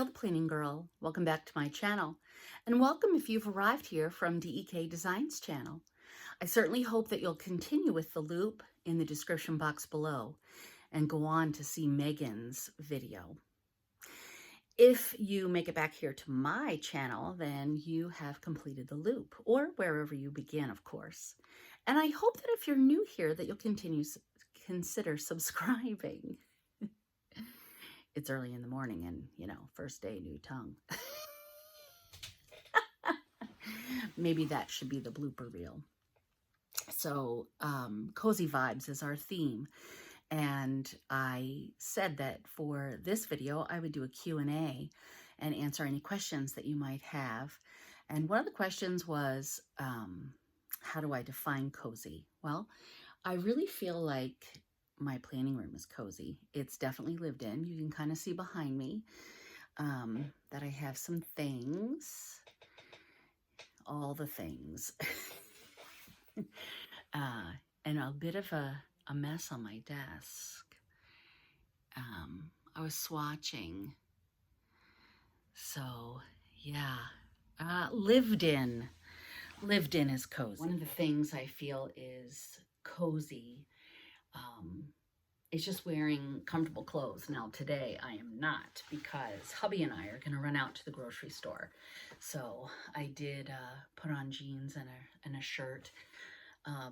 Gail the Planning Girl. Welcome back to my channel, and welcome if you've arrived here from DEK Designs channel. I certainly hope that you'll continue with the loop in the description box below and go on to see Megan's video. If you make it back here to my channel, then you have completed the loop, or wherever you begin, of course. And I hope that if you're new here that you'll consider subscribing. It's early in the morning and, first day, new tongue. Maybe that should be the blooper reel. So, cozy vibes is our theme. And I said that for this video, I would do a Q&A and answer any questions that you might have. And one of the questions was, how do I define cozy? Well, I really feel like my planning room is cozy. It's definitely lived in. You can kind of see behind me that I have some things, all the things, and a bit of a mess on my desk. I was swatching. So yeah, lived in is cozy. One of the things I feel is cozy is just wearing comfortable clothes. Now today I am not, because hubby and I are going to run out to the grocery store. So I did put on jeans and a shirt.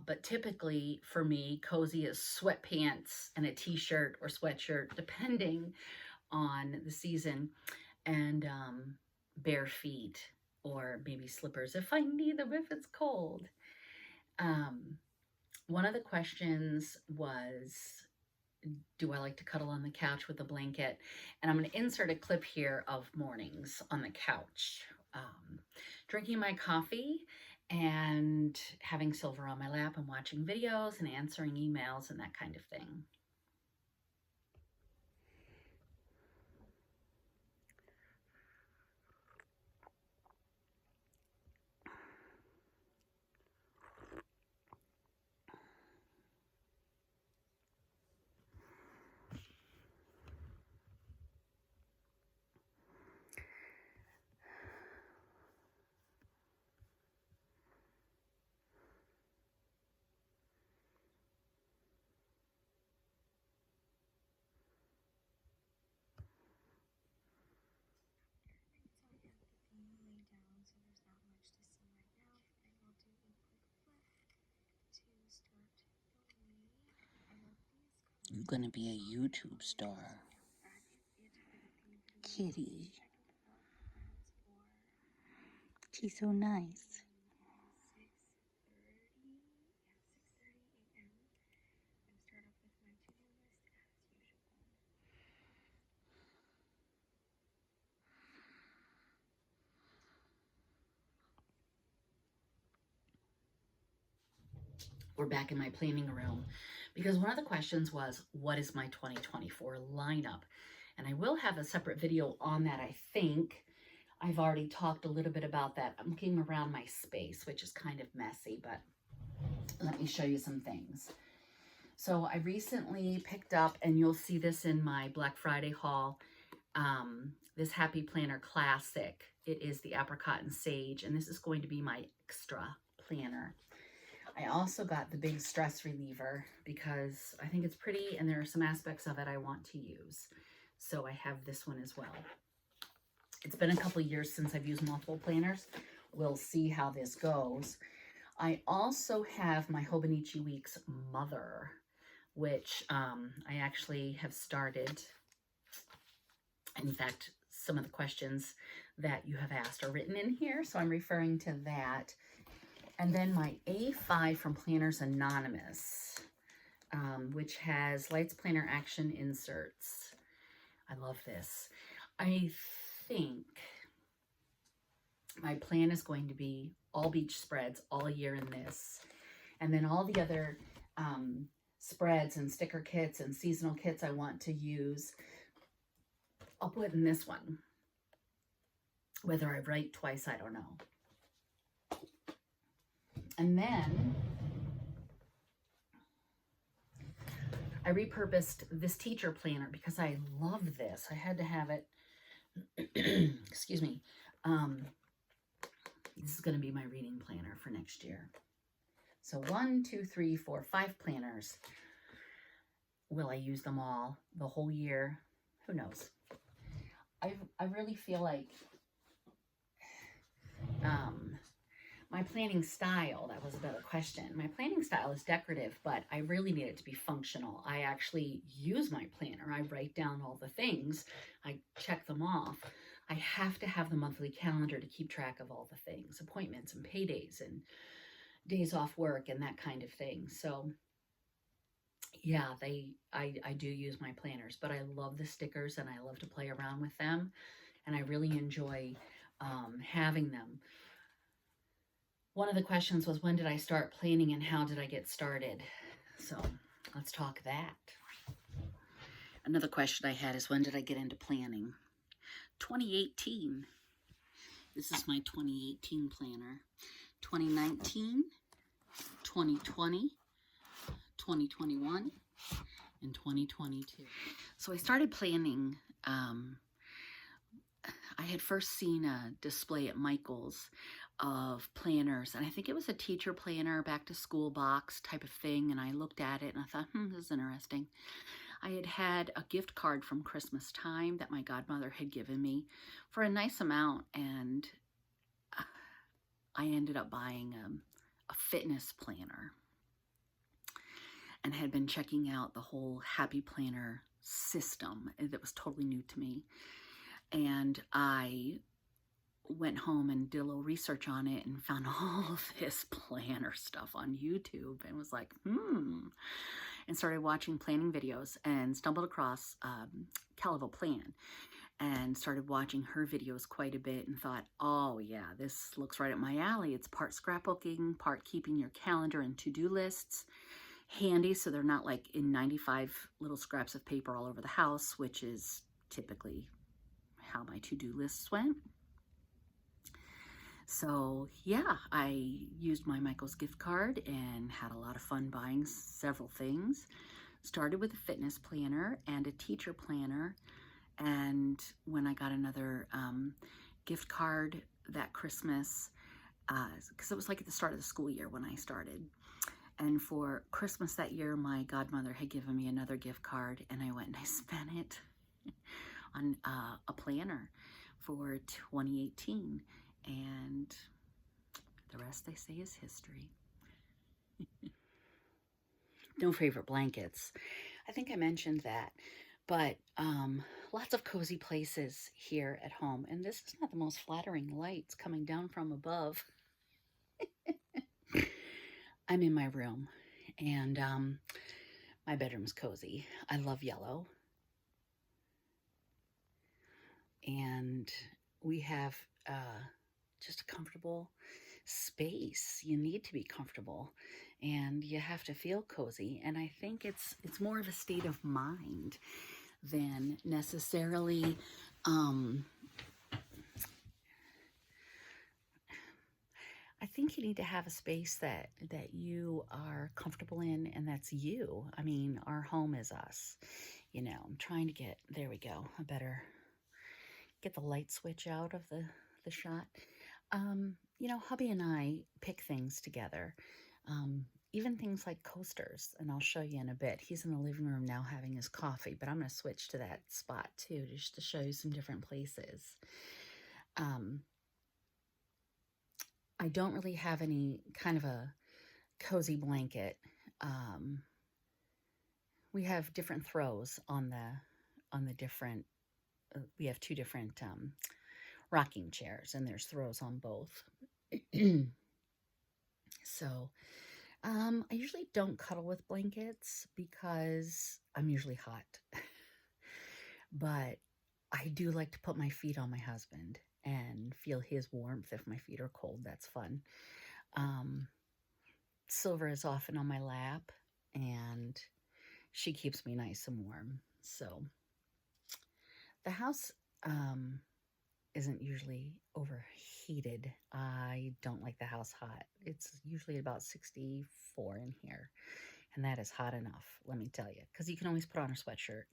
But typically for me, cozy is sweatpants and a t-shirt or sweatshirt, depending on the season, and bare feet, or maybe slippers if I need them if it's cold. One of the questions was, do I like to cuddle on the couch with a blanket? And I'm going to insert a clip here of mornings on the couch, drinking my coffee and having Silver on my lap and watching videos and answering emails and that kind of thing. You're gonna be a YouTube star. Kitty. She's so nice. We're back in my planning room, because one of the questions was, what is my 2024 lineup? And I will have a separate video on that. I think I've already talked a little bit about that. I'm looking around my space, which is kind of messy, but let me show you some things. So I recently picked up, and you'll see this in my Black Friday haul, this Happy Planner Classic. It is the Apricot and Sage, and this is going to be my extra planner. I also got the big stress reliever because I think it's pretty and there are some aspects of it I want to use. So I have this one as well. It's been a couple years since I've used multiple planners. We'll see how this goes. I also have my Hobonichi Weeks Mother, which I actually have started. In fact, some of the questions that you have asked are written in here, so I'm referring to that. And then my A5 from Planners Anonymous, which has Lights Planner Action inserts. I love this. I think my plan is going to be all beach spreads all year in this. And then all the other spreads and sticker kits and seasonal kits I want to use, I'll put in this one. Whether I write twice, I don't know. And then I repurposed this teacher planner because I love this. I had to have it Excuse me. This is going to be my reading planner for next year. So 1, 2, 3, 4, 5 planners. Will I use them all the whole year? Who knows? I really feel like my planning style, that was a better question. My planning style is decorative, but I really need it to be functional. I actually use my planner. I write down all the things. I check them off. I have to have the monthly calendar to keep track of all the things, appointments and paydays and days off work and that kind of thing. So yeah, I do use my planners, but I love the stickers and I love to play around with them. And I really enjoy having them. One of the questions was, when did I start planning and how did I get started? So let's talk that. Another question I had is, when did I get into planning? 2018. This is my 2018 planner. 2019, 2020, 2021, and 2022. So I started planning. I had first seen a display at Michael's of planners, and I think it was a teacher planner, back to school box type of thing, and I looked at it and I thought, this is interesting. I had had a gift card from Christmas time that my godmother had given me for a nice amount, and I ended up buying a fitness planner and had been checking out the whole Happy Planner system that was totally new to me. And I went home and did a little research on it and found all of this planner stuff on YouTube and was like, and started watching planning videos and stumbled across Collab Plan and started watching her videos quite a bit and thought, oh yeah, this looks right up my alley. It's part scrapbooking, part keeping your calendar and to-do lists handy so they're not like in 95 little scraps of paper all over the house, which is typically how my to-do lists went. So yeah, I used my Michael's gift card and had a lot of fun buying several things. Started with a fitness planner and a teacher planner. And when I got another gift card that Christmas, because it was like at the start of the school year when I started. And for Christmas that year, my godmother had given me another gift card, and I went and I spent it on a planner for 2018. And the rest, they say, is history. No favorite blankets. I think I mentioned that. But lots of cozy places here at home. And this is not the most flattering lights coming down from above. I'm in my room, and my bedroom's cozy. I love yellow. And we have just a comfortable space. You need to be comfortable, and you have to feel cozy. And I think it's more of a state of mind than necessarily I think you need to have a space that you are comfortable in, and that's you. I mean, our home is us. You know, I'm trying to get, there we go. I better get the light switch out of the shot. You know, hubby and I pick things together. Even things like coasters, and I'll show you in a bit. He's in the living room now having his coffee, but I'm going to switch to that spot too, just to show you some different places. I don't really have any kind of a cozy blanket. We have different throws on the different, we have two different rocking chairs, and there's throws on both. So I usually don't cuddle with blankets because I'm usually hot. But I do like to put my feet on my husband and feel his warmth if my feet are cold. That's fun. Silver is often on my lap, and she keeps me nice and warm. So the house isn't usually overheated. I don't like the house hot. It's usually about 64 in here, and that is hot enough, let me tell you, because you can always put on a sweatshirt.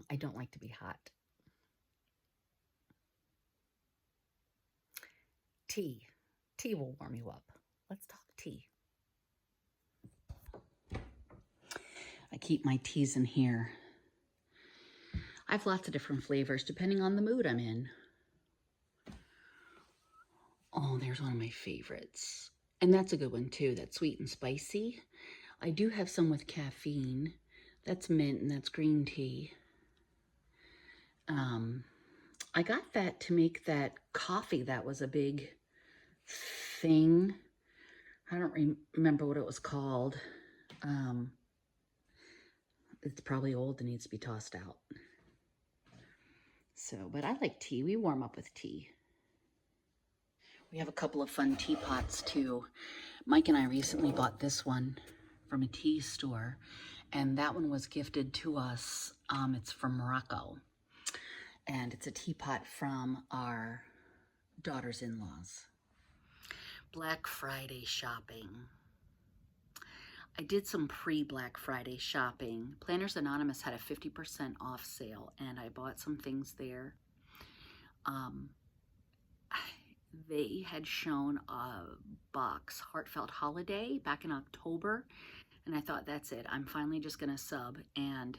I don't like to be hot. tea. Tea will warm you up. Let's talk tea. I keep my teas in here. I have lots of different flavors depending on the mood I'm in. Oh, there's one of my favorites. And that's a good one too. That's sweet and spicy. I do have some with caffeine. That's mint and that's green tea. I got that to make that coffee that was a big thing. I don't remember what it was called. It's probably old and needs to be tossed out. So, but I like tea. We warm up with tea. We have a couple of fun teapots too. Mike and I recently bought this one from a tea store, and that one was gifted to us. It's from Morocco, and it's a teapot from our daughter's in-laws. Black Friday shopping. I did some pre-Black Friday shopping. Planners Anonymous had a 50% off sale, and I bought some things there. They had shown a box, Heartfelt Holiday, back in October, and I thought, that's it. I'm finally just going to sub, and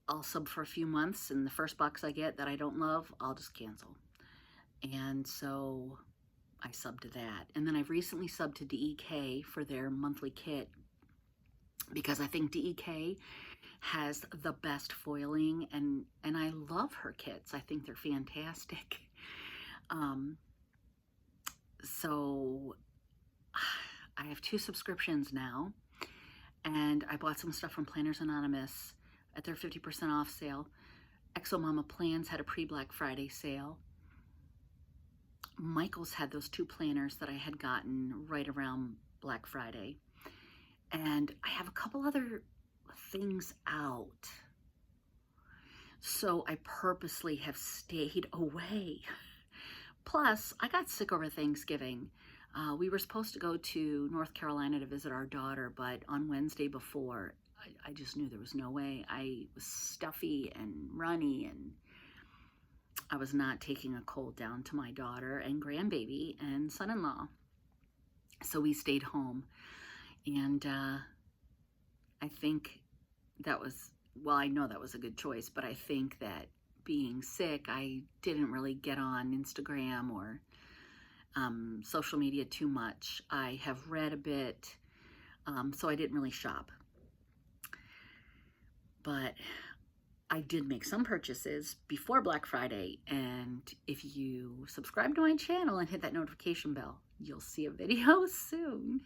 I'll sub for a few months, and the first box I get that I don't love, I'll just cancel. And so I subbed to that. And then I've recently subbed to DEK for their monthly kit, because I think DEK has the best foiling, and I love her kits. I think they're fantastic. So I have 2 subscriptions now, and I bought some stuff from Planners Anonymous at their 50% off sale. Exo Mama Plans had a pre-Black Friday sale. Michael's had those 2 planners that I had gotten right around Black Friday. And I have a couple other things out. So I purposely have stayed away. Plus, I got sick over Thanksgiving. We were supposed to go to North Carolina to visit our daughter, but on Wednesday before, I just knew there was no way. I was stuffy and runny, and I was not taking a cold down to my daughter and grandbaby and son-in-law. So we stayed home. And I think that was, well, I know that was a good choice, but I think that being sick, I didn't really get on Instagram or social media too much. I have read a bit, so I didn't really shop. But I did make some purchases before Black Friday, and if you subscribe to my channel and hit that notification bell, you'll see a video soon.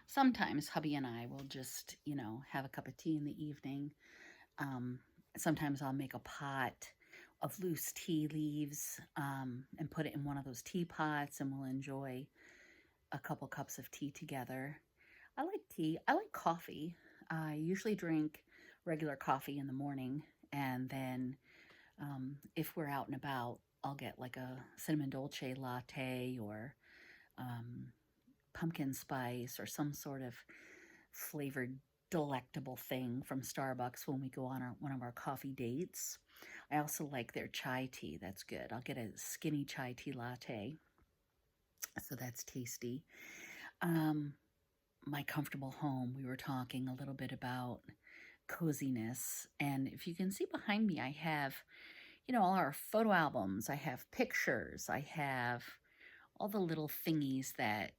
Sometimes hubby and I will just, have a cup of tea in the evening. Sometimes I'll make a pot of loose tea leaves and put it in one of those teapots, and we'll enjoy a couple cups of tea together. I like tea. I like coffee. I usually drink regular coffee in the morning, and then if we're out and about, I'll get like a cinnamon dolce latte or pumpkin spice or some sort of flavored delectable thing from Starbucks when we go on one of our coffee dates. I also like their chai tea. That's good. I'll get a skinny chai tea latte. So that's tasty. My comfortable home, we were talking a little bit about coziness. And if you can see behind me, I have, all our photo albums. I have pictures. I have all the little thingies that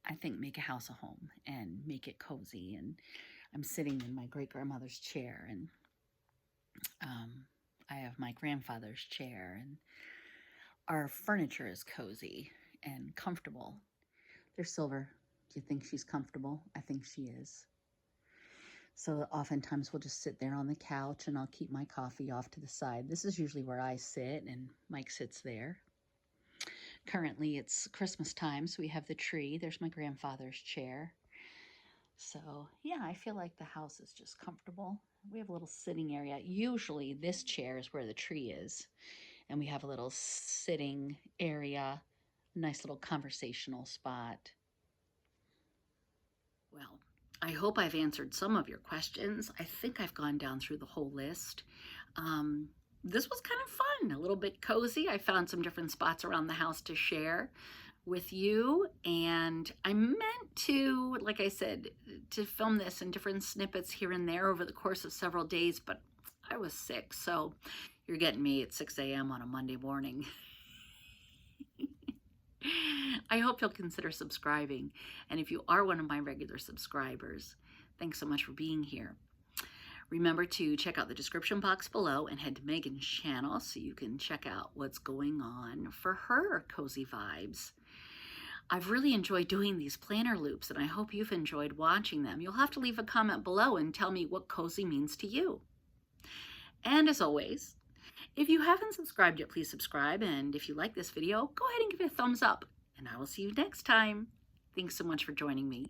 I think make a house a home and make it cozy. And I'm sitting in my great-grandmother's chair, and I have my grandfather's chair, and our furniture is cozy and comfortable. They're silver. Do you think she's comfortable? I think she is. So oftentimes we'll just sit there on the couch, and I'll keep my coffee off to the side. This is usually where I sit, and Mike sits there. Currently, it's Christmas time, so we have the tree. There's my grandfather's chair. So, yeah, I feel like the house is just comfortable. We have a little sitting area. Usually, this chair is where the tree is, and we have a little sitting area, nice little conversational spot. Well, I hope I've answered some of your questions. I think I've gone down through the whole list. this was kind of fun, a little bit cozy. I found some different spots around the house to share with you, and I meant to, like I said, to film this in different snippets here and there over the course of several days, but I was sick, so you're getting me at 6 a.m. on a Monday morning. I hope you'll consider subscribing, and if you are one of my regular subscribers, thanks so much for being here. Remember to check out the description box below and head to Megan's channel so you can check out what's going on for her cozy vibes. I've really enjoyed doing these planner loops, and I hope you've enjoyed watching them. You'll have to leave a comment below and tell me what cozy means to you. And as always, if you haven't subscribed yet, please subscribe. And if you like this video, go ahead and give it a thumbs up. And I will see you next time. Thanks so much for joining me.